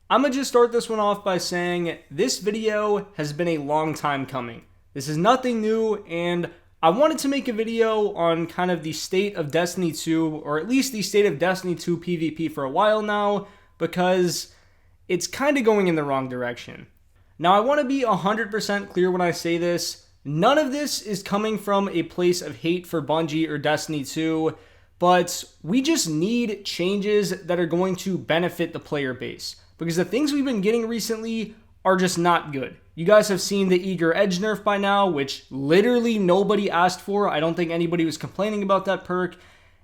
I'm going to just start this one off by saying this video has been a long time coming. This is nothing new, and I wanted to make a video on kind of the state of Destiny 2, or at least the state of Destiny 2 PvP for a while now, because it's kind of going in the wrong direction. Now, I want to be 100% clear when I say this. None of this is coming from a place of hate for Bungie or Destiny 2, but we just need changes that are going to benefit the player base, because the things we've been getting recently are just not good. You guys have seen the Eager Edge nerf by now, which literally nobody asked for. I don't think anybody was complaining about that perk.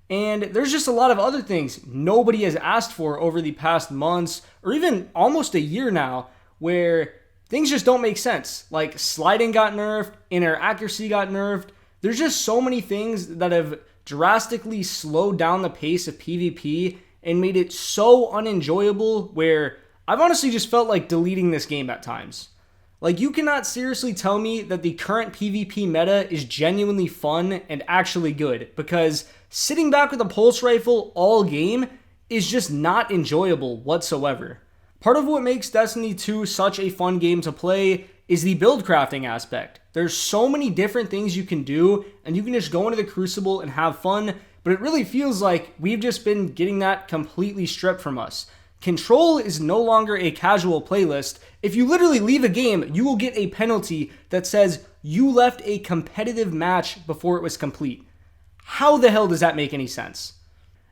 And there's just a lot of other things nobody has asked for over the past months, or even almost a year now, where things just don't make sense. Like sliding got nerfed, inner accuracy got nerfed. There's just so many things that have drastically slowed down the pace of PvP and made it so unenjoyable where I've honestly just felt like deleting this game at times. Like, you cannot seriously tell me that the current PvP meta is genuinely fun and actually good, because sitting back with a pulse rifle all game is just not enjoyable whatsoever. Part of what makes Destiny 2 such a fun game to play is the build crafting aspect. There's so many different things you can do, and you can just go into the Crucible and have fun, but it really feels like we've just been getting that completely stripped from us. Control is no longer a casual playlist. If you literally leave a game, you will get a penalty that says you left a competitive match before it was complete. How the hell does that make any sense?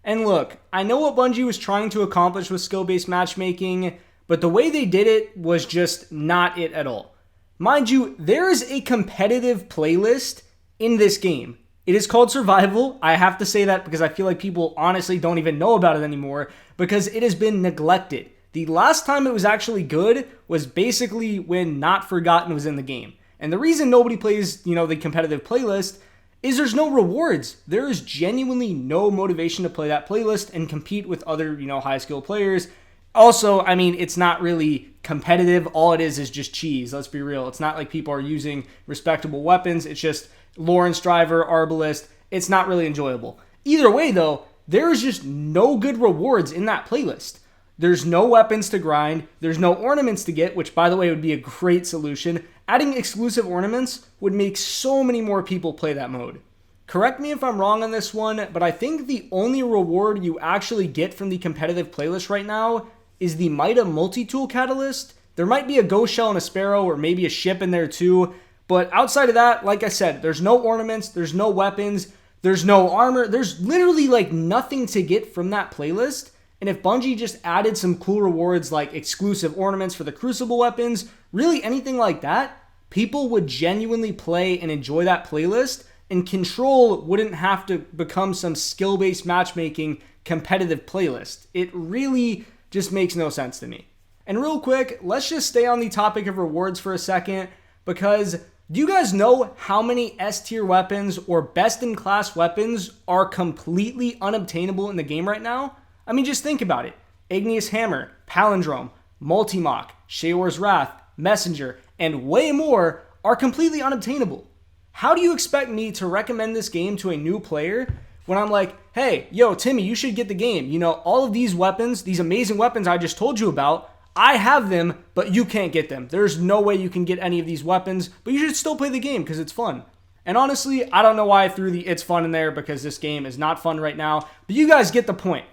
And look, I know what Bungie was trying to accomplish with skill-based matchmaking, but the way they did it was just not it at all. Mind you, there is a competitive playlist in this game. It is called Survival. I have to say that because I feel like people honestly don't even know about it anymore, because it has been neglected. The last time it was actually good was basically when Not Forgotten was in the game. And the reason nobody plays, the competitive playlist is there's no rewards. There is genuinely no motivation to play that playlist and compete with other, high skill players. Also, it's not really competitive. All it is just cheese. Let's be real. It's not like people are using respectable weapons. It's just Lawrence Driver, Arbalist. It's not really enjoyable. Either way, though, there is just no good rewards in that playlist. There's no weapons to grind. There's no ornaments to get, which, by the way, would be a great solution. Adding exclusive ornaments would make so many more people play that mode. Correct me if I'm wrong on this one, but I think the only reward you actually get from the competitive playlist right now is the Mida multi-tool catalyst. There might be a ghost shell and a sparrow, or maybe a ship in there too. But outside of that, like I said, there's no ornaments, there's no weapons, there's no armor. There's literally nothing to get from that playlist. And if Bungie just added some cool rewards like exclusive ornaments for the Crucible weapons, really anything like that, people would genuinely play and enjoy that playlist, and Control wouldn't have to become some skill-based matchmaking competitive playlist. It really just makes no sense to me. And real quick, let's just stay on the topic of rewards for a second, because do you guys know how many S-tier weapons or best-in-class weapons are completely unobtainable in the game right now? Just think about it. Igneous Hammer, Palindrome, Multi-Mach, Sheor's Wrath, Messenger, and way more are completely unobtainable. How do you expect me to recommend this game to a new player when I'm like, hey, yo, Timmy, you should get the game. All of these weapons, these amazing weapons I just told you about, I have them, but you can't get them. There's no way you can get any of these weapons, but you should still play the game because it's fun. And honestly, I don't know why I threw the it's fun in there, because this game is not fun right now, but you guys get the point.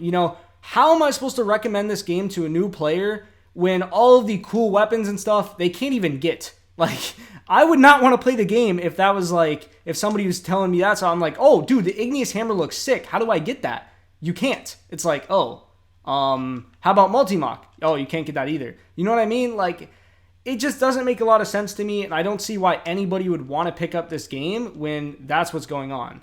How am I supposed to recommend this game to a new player when all of the cool weapons and stuff, they can't even get? I would not want to play the game if that was if somebody was telling me that, so I'm like, oh, dude, the Igneous Hammer looks sick. How do I get that? You can't. It's how about Multi-Mach? Oh, you can't get that either. You know what I mean? It just doesn't make a lot of sense to me, and I don't see why anybody would want to pick up this game when that's what's going on.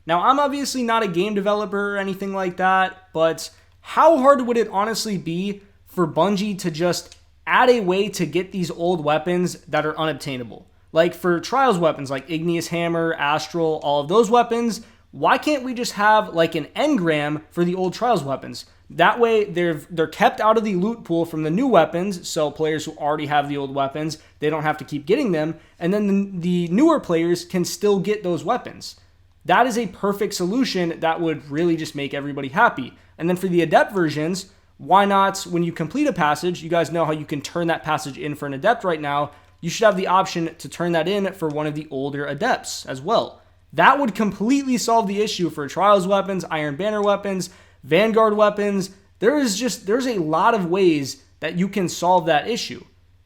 Now, I'm obviously not a game developer or anything like that, but how hard would it honestly be for Bungie to just add a way to get these old weapons that are unobtainable? For Trials weapons like Igneous Hammer, Astral, all of those weapons, why can't we just have an engram for the old Trials weapons? That way, they're kept out of the loot pool from the new weapons, so players who already have the old weapons, they don't have to keep getting them, and then the newer players can still get those weapons. That is a perfect solution that would really just make everybody happy. And then for the Adept versions, why not, when you complete a passage, you guys know how you can turn that passage in for an adept right now, you should have the option to turn that in for one of the older adepts as well. That would completely solve the issue for Trials weapons, Iron Banner weapons, Vanguard weapons. There's a lot of ways that you can solve that issue.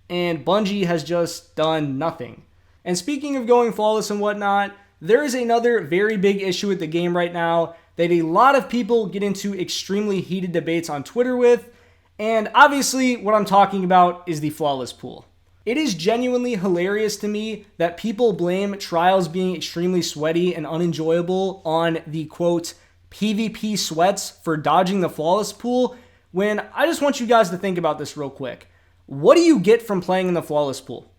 And Bungie has just done nothing. And speaking of going flawless and whatnot, there is another very big issue with the game right now that a lot of people get into extremely heated debates on Twitter with. And obviously what I'm talking about is the flawless pool. It is genuinely hilarious to me that people blame Trials being extremely sweaty and unenjoyable on the quote PvP sweats for dodging the flawless pool, when I just want you guys to think about this real quick. What do you get from playing in the flawless pool?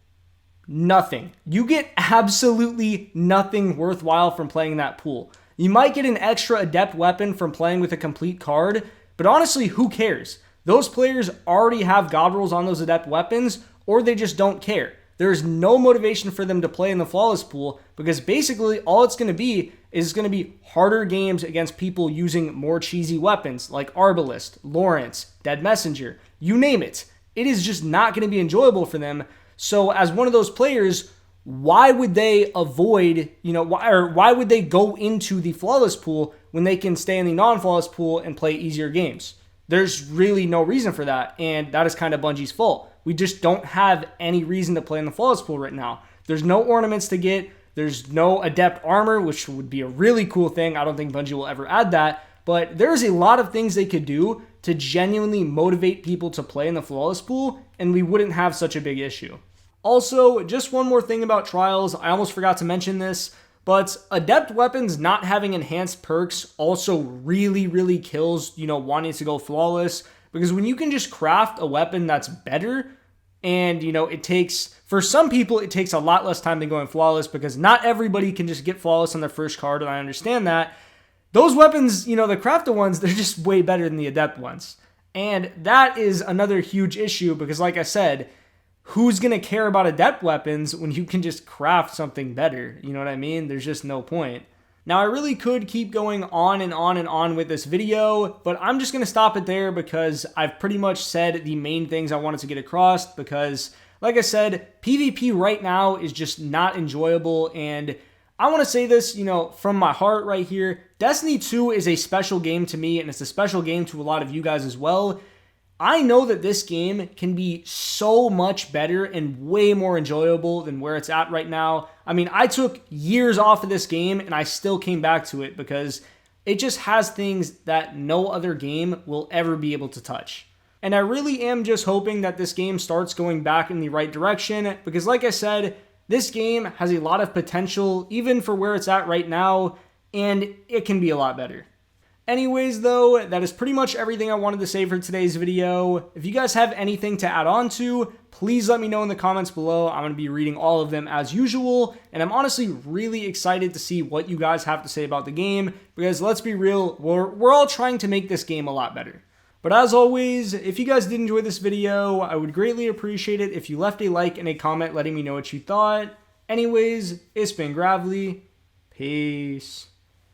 Nothing. You get absolutely nothing worthwhile from playing that pool. You might get an extra adept weapon from playing with a complete card, but honestly, who cares? Those players already have god rolls on those adept weapons, or they just don't care. There's no motivation for them to play in the flawless pool, because basically all it's going to be is going to be harder games against people using more cheesy weapons like Arbalist, Lawrence, Dead Messenger, you name it. It is just not going to be enjoyable for them. So as one of those players, why would they avoid, why would they go into the flawless pool when they can stay in the non-flawless pool and play easier games? There's really no reason for that, and that is kind of Bungie's fault. We just don't have any reason to play in the flawless pool right now. There's no ornaments to get. There's no adept armor, which would be a really cool thing. I don't think Bungie will ever add that, but there's a lot of things they could do to genuinely motivate people to play in the flawless pool, and we wouldn't have such a big issue. Also, just one more thing about Trials. I almost forgot to mention this, but adept weapons not having enhanced perks also really kills, wanting to go flawless, because when you can just craft a weapon that's better, and it takes, for some people, it takes a lot less time than going flawless, because not everybody can just get flawless on their first card, and I understand that. Those weapons, the crafted ones, they're just way better than the adept ones. And that is another huge issue, because like I said, who's going to care about adept weapons when you can just craft something better? You know what I mean? There's just no point. Now, I really could keep going on and on and on with this video, but I'm just going to stop it there because I've pretty much said the main things I wanted to get across, because like I said, PvP right now is just not enjoyable, and I want to say this, from my heart right here. Destiny 2 is a special game to me, and it's a special game to a lot of you guys as well. I know that this game can be so much better and way more enjoyable than where it's at right now. I mean, I took years off of this game and I still came back to it because it just has things that no other game will ever be able to touch. And I really am just hoping that this game starts going back in the right direction, because like I said, this game has a lot of potential even for where it's at right now, and it can be a lot better. Anyways, though, that is pretty much everything I wanted to say for today's video. If you guys have anything to add on to, please let me know in the comments below. I'm going to be reading all of them as usual, and I'm honestly really excited to see what you guys have to say about the game, because let's be real, we're all trying to make this game a lot better. But as always, if you guys did enjoy this video, I would greatly appreciate it if you left a like and a comment letting me know what you thought. Anyways, it's been Gravely. Peace.